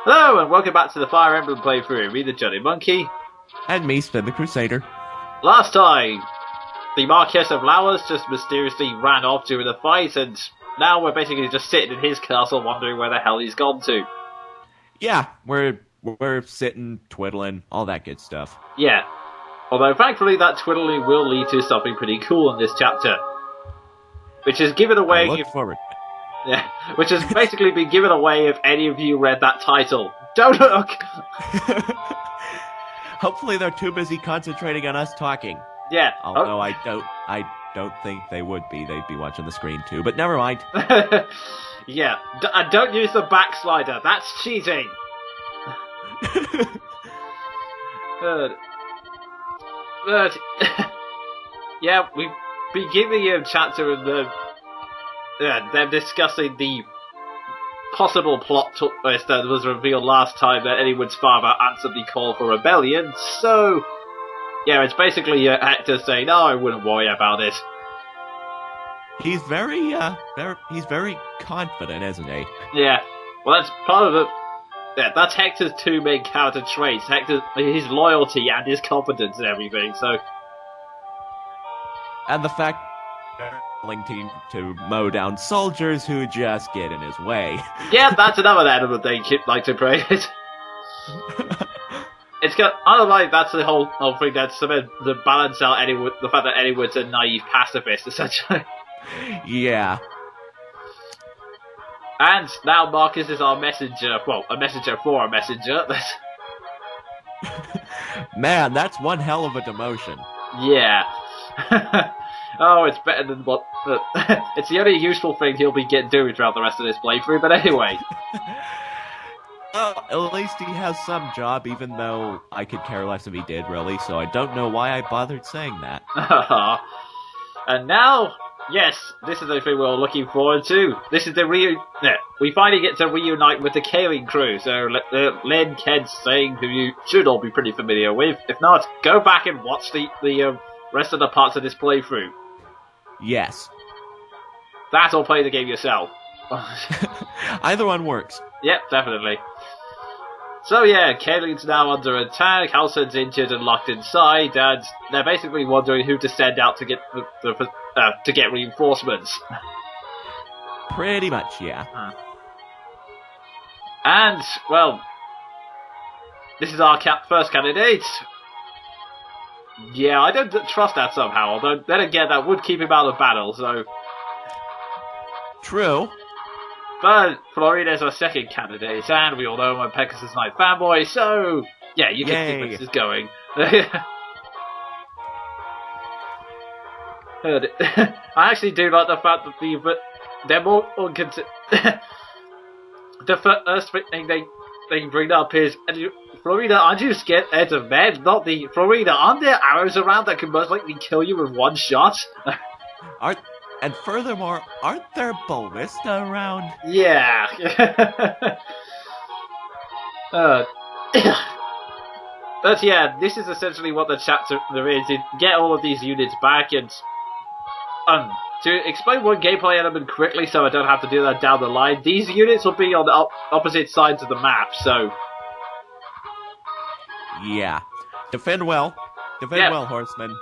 Hello, and welcome back to the Fire Emblem playthrough. Me, the Jonin Monkey. And me, Sven the Crusader. Last time, the Marquess of Lowers just mysteriously ran off during the fight, and now we're basically just sitting in his castle wondering where the hell he's gone to. Yeah, we're sitting, twiddling, all that good stuff. Yeah. Although, thankfully, that twiddling will lead to something pretty cool in this chapter. Which is given away... I look forward. Yeah, which has basically been given away if any of you read that title. Don't look! Hopefully they're too busy concentrating on us talking. Yeah. Although I don't think they would be. They'd be watching the screen too, but never mind. Yeah, and don't use the backslider. That's cheating. But yeah, we've been giving a chapter in the them discussing the possible plot twist that was revealed last time that anyone's father answered the call for rebellion. So yeah, it's basically Hector saying, "No, I wouldn't worry about it." He's very confident, isn't he? Yeah, well, that's part of it. Yeah, that's Hector's two main character traits: his loyalty and his confidence and everything. So, and the fact they're willing to mow down soldiers who just get in his way. Yeah, that's another element they like to praise. It's got, I don't like that's the whole thing that's supposed to balance out the fact that anyone's a naive pacifist, essentially. Yeah. And now Marcus is our messenger. Well, a messenger for a messenger. Man, that's one hell of a demotion. Yeah. Oh, it's better than what... it's the only useful thing he'll be doing throughout the rest of this playthrough, but anyway. Well, at least he has some job, even though I could care less if he did, really, so I don't know why I bothered saying that. And now... Yes, this is the thing we're looking forward to. This is the we finally get to reunite with the Kaling crew. So, Len Ked's saying, who you should all be pretty familiar with. If not, go back and watch the rest of the parts of this playthrough. Yes. That or play the game yourself. Either one works. Yep, definitely. So yeah, Kaling's now under attack, Halson's injured and locked inside, and they're basically wondering who to send out to get to get reinforcements. Pretty much, yeah. And, well, this is our first candidate. Yeah, I don't trust that somehow, although then again, that would keep him out of battle, so... True. But Florina's our second candidate, and we all know I'm a Pegasus Knight fanboy, so... Yeah, you can keep this is going. I actually do like the fact that they're more the first thing they bring up is, Florina, aren't you scared of men? Not the Florina, aren't there arrows around that can most likely kill you with one shot? And furthermore, aren't there ballista around? Yeah. But yeah, this is essentially what the chapter there is. Get all of these units back and to explain one gameplay element quickly so I don't have to do that down the line, these units will be on the opposite sides of the map, so... Yeah. Defend well. Defend well, horsemen.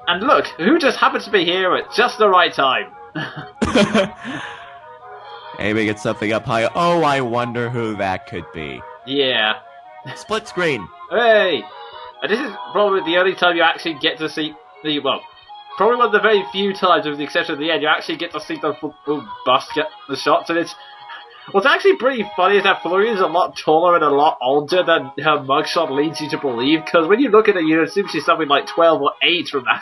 And look, who just happens to be here at just the right time? Aiming at something up high. Oh, I wonder who that could be. Yeah. Split screen. Hey! And this is probably the only time you actually get to see probably one of the very few times, with the exception of the end, you actually get to see the bust get the shots, and what's actually pretty funny is that Florian is a lot taller and a lot older than her mugshot leads you to believe, because when you look at her, you assume she's something like 12 or 8 from that.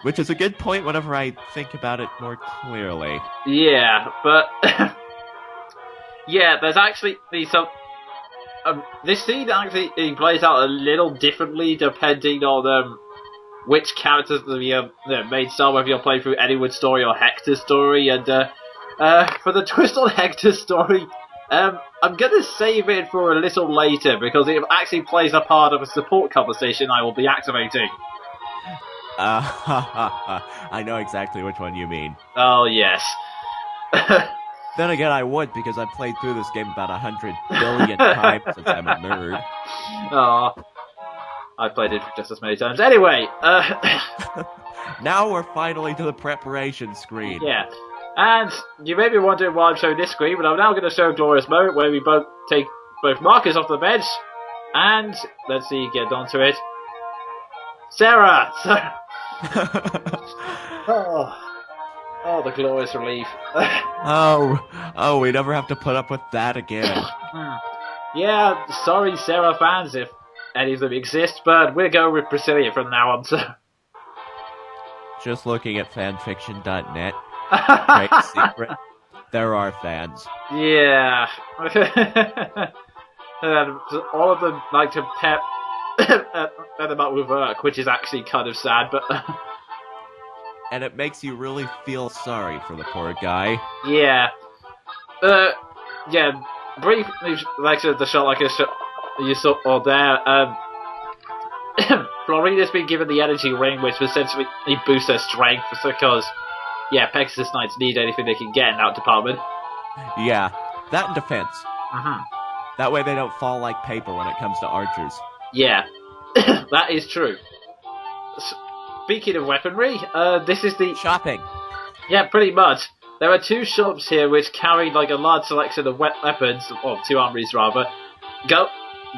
Which is a good point whenever I think about it more clearly. Yeah, but... yeah, there's actually some... this scene actually plays out a little differently depending on which characters to be made star, whether you're playing through Eddiewood's story or Hector's story, and for the twist on Hector's story, I'm gonna save it for a little later, because it actually plays a part of a support conversation I will be activating. I know exactly which one you mean. Oh, yes. Then again, I would, because I've played through this game about 100 billion times since I'm a nerd. Oh, I've played it just as many times. Anyway, now we're finally to the preparation screen. Yeah, and you may be wondering why I'm showing this screen, but I'm now going to show a glorious moment where we both take both markers off the bench, and let's see, get onto it. Sarah! Oh, the glorious relief. oh, we never have to put up with that again. Yeah, sorry Sarah fans if any of them exist, but we're going with Priscilla from now on, so... Just looking at fanfiction.net. Great secret. There are fans. Yeah. And all of them like to pep them up with work, which is actually kind of sad, but... And it makes you really feel sorry for the poor guy. Yeah. Yeah, briefly, like the shot like a shot you saw there, Florina's been given the energy ring, which essentially boosts her strength, because, yeah, Pegasus Knights need anything they can get in that department. Yeah, that and defense. Mm-hmm. That way they don't fall like paper when it comes to archers. Yeah, that is true. Speaking of weaponry, this is the... Shopping. Yeah, pretty much. There are two shops here which carry like a large selection of weapons, or two armories rather.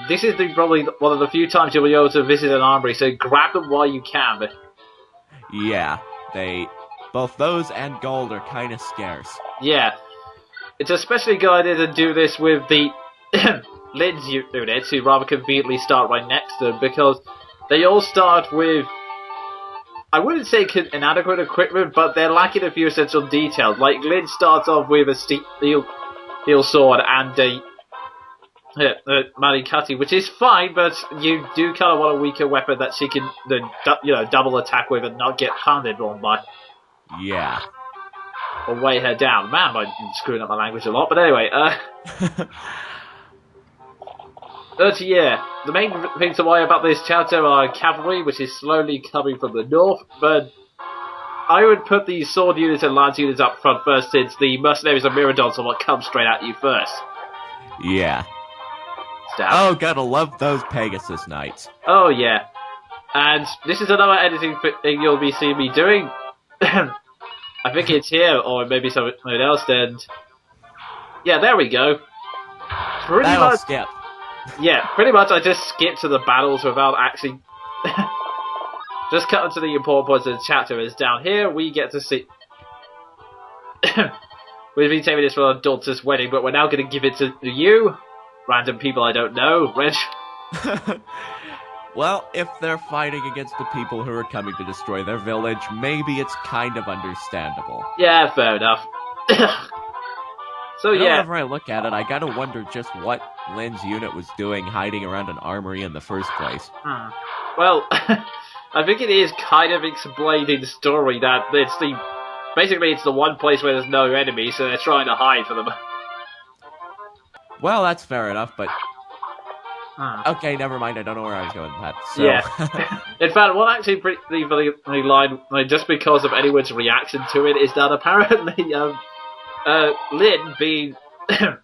This is probably one of the few times you'll be able to visit an armory, so grab them while you can. Yeah, both those and gold are kind of scarce. Yeah. It's especially a good idea to do this with the Lynn's units, who rather conveniently start right next to them, because they all start with... I wouldn't say inadequate equipment, but they're lacking a few essential details. Like, Lynn starts off with a steel sword and a Malikati, which is fine, but you do kind of want a weaker weapon that she can, double attack with and not get pounded on by. Yeah. Or weigh her down. Man, I'm screwing up my language a lot, but anyway, yeah, the main thing to worry about this chapter are cavalry, which is slowly coming from the north, but I would put the sword units and lance units up front first, since the mercenaries and Miradons are what come straight at you first. Yeah. Stab. Oh, gotta love those Pegasus Knights. Oh, yeah. And this is another editing thing you'll be seeing me doing. I think it's here, or maybe something else, and... Yeah, there we go. That'll skip. Yeah, pretty much I just skipped to the battles without actually... just cutting to the important points of the chapter. Is down here we get to see... We've been taping this for our daughter's wedding, but we're now going to give it to you. Random people I don't know. Reg? Well, if they're fighting against the people who are coming to destroy their village, maybe it's kind of understandable. Yeah, fair enough. So yeah. Whenever I look at it, I gotta wonder just what Lynn's unit was doing hiding around an armory in the first place. Well, I think it is kind of explained in the story that basically it's the one place where there's no enemy, so they're trying to hide for them. Well, that's fair enough, but... Okay, never mind, I don't know where I was going with that. So... Yeah. In fact, what actually pretty funny line, just because of anyone's reaction to it, is that apparently, Lynn being...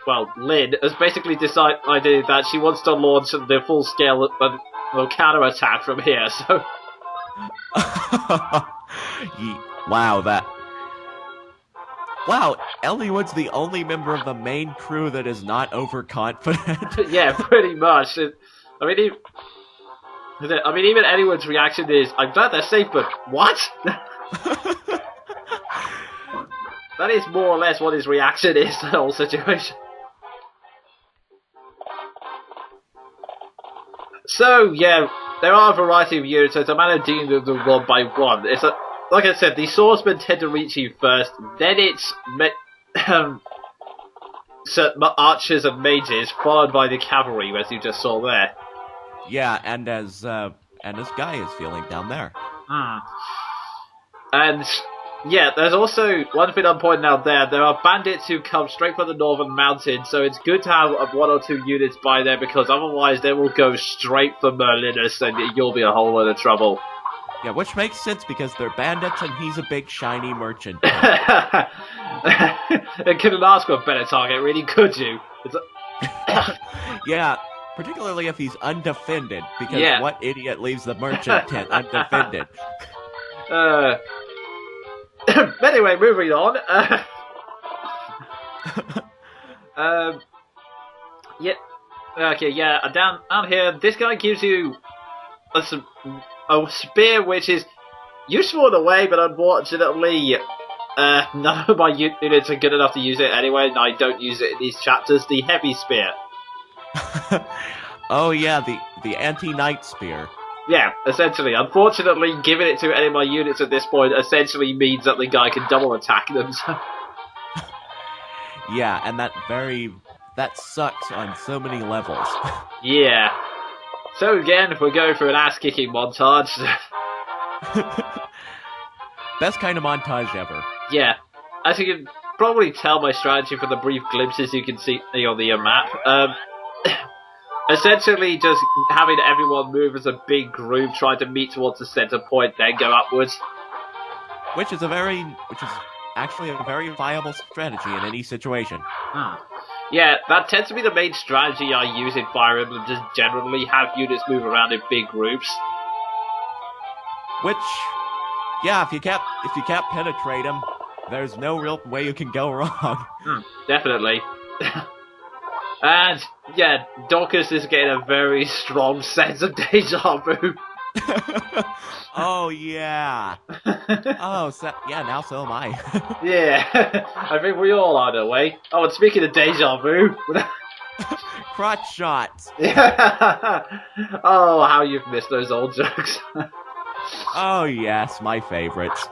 well, Lynn has basically decided that she wants to launch the full-scale counter-attack from here, so... Wow, Elliott's the only member of the main crew that is not overconfident. Yeah, pretty much. I mean, even anyone's reaction is, I'm glad they're safe, but what? That is more or less what his reaction is to the whole situation. So, yeah, there are a variety of units, so it's a matter of dealing with them one by one. Like I said, the swordsmen tend to reach you first, then it's archers and mages, followed by the cavalry, as you just saw there. Yeah, and as Guy is feeling down there. And yeah, there's also one thing I'm pointing out there. There are bandits who come straight from the northern mountains, so it's good to have one or two units by there because otherwise they will go straight for Merlinus and you'll be a whole lot of trouble. Yeah, which makes sense because they're bandits and he's a big shiny merchant. You couldn't ask for a better target, really, could you? Yeah, particularly if he's undefended, because what idiot leaves the merchant tent undefended? Anyway, moving on. Down here, this guy gives you a spear which is useful in a way, but unfortunately, none of my units are good enough to use it anyway, and I don't use it in these chapters. The heavy spear. Oh yeah, the anti-knight spear. Yeah, essentially. Unfortunately, giving it to any of my units at this point essentially means that the guy can double attack them. So. Yeah, and that sucks on so many levels. Yeah. So again, we're going through an ass-kicking montage. Best kind of montage ever. Yeah. As you can probably tell my strategy from the brief glimpses you can see on the map, essentially just having everyone move as a big group, trying to meet towards the center point, then go upwards. Which is actually a very viable strategy in any situation. Yeah, that tends to be the main strategy I use in Fire Emblem, just generally have units move around in big groups. Which, yeah, if you can't penetrate them, there's no real way you can go wrong. Definitely. And, yeah, Dorcas is getting a very strong sense of deja vu. Oh, yeah. Now so am I. Yeah, I think we all are, in a way. Oh, and speaking of deja vu... Crotch shots. Yeah. Oh, how you've missed those old jokes. Oh, yes, my favorites.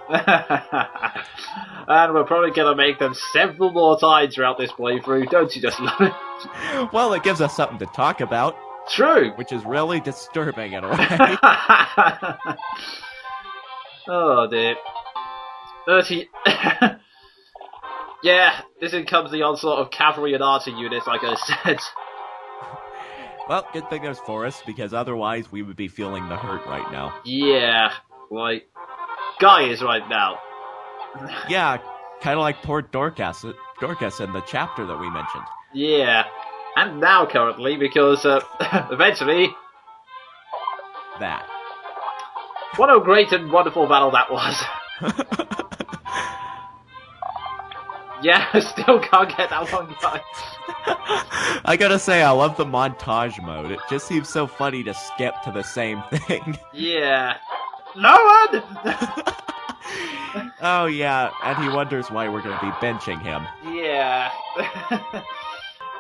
And we're probably going to make them several more times throughout this playthrough. Don't you just love it? Well, it gives us something to talk about. True. Which is really disturbing in a way. Oh, dear. 30... Yeah, this comes the onslaught of cavalry and archer units, like I said. Well, good thing there's forests, because otherwise we would be feeling the hurt right now. Yeah, like Guy is right now. Yeah, kind of like poor Dorcas in the chapter that we mentioned. Yeah, and now currently, because eventually... That. What a great and wonderful battle that was. Yeah, I still can't get that one guy. I gotta say, I love the montage mode. It just seems so funny to skip to the same thing. Yeah. No one! Oh yeah, and he wonders why we're gonna be benching him. Yeah.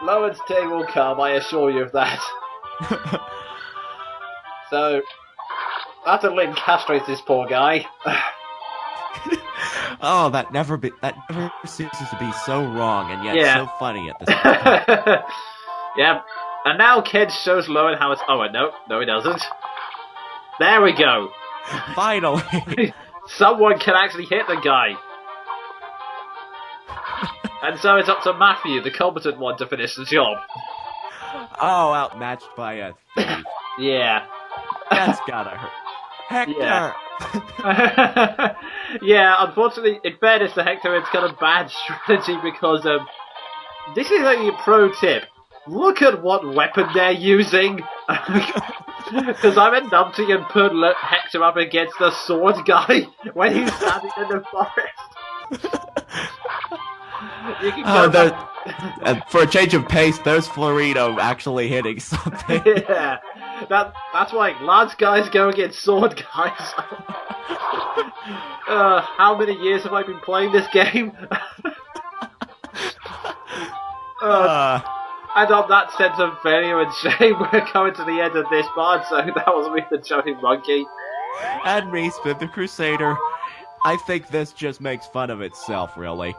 Lowen's day will come, I assure you of that. So, after Lynn castrates this poor guy... Oh, that never ceases to be so wrong, and yet so funny at this point. Yeah, and now Ken shows Lowen how it's... Oh, no, he doesn't. There we go. Finally. Someone can actually hit the guy. And so it's up to Matthew, the competent one, to finish the job. Oh, outmatched by a thief. Yeah. That's gotta hurt. Hector! Yeah. Yeah, unfortunately, in fairness to Hector, it's kind of bad strategy because this is a pro tip. Look at what weapon they're using. Because I'm a numpty and put Hector up against the sword guy when he's standing in the forest. You can go and for a change of pace, there's Florito actually hitting something. Yeah, that's why Lance guys go against sword guys. How many years have I been playing this game? And on that sense of failure and shame, we're coming to the end of this part, so that was me, the Jonin Monkey. And me, Sven the Crusader. I think this just makes fun of itself, really.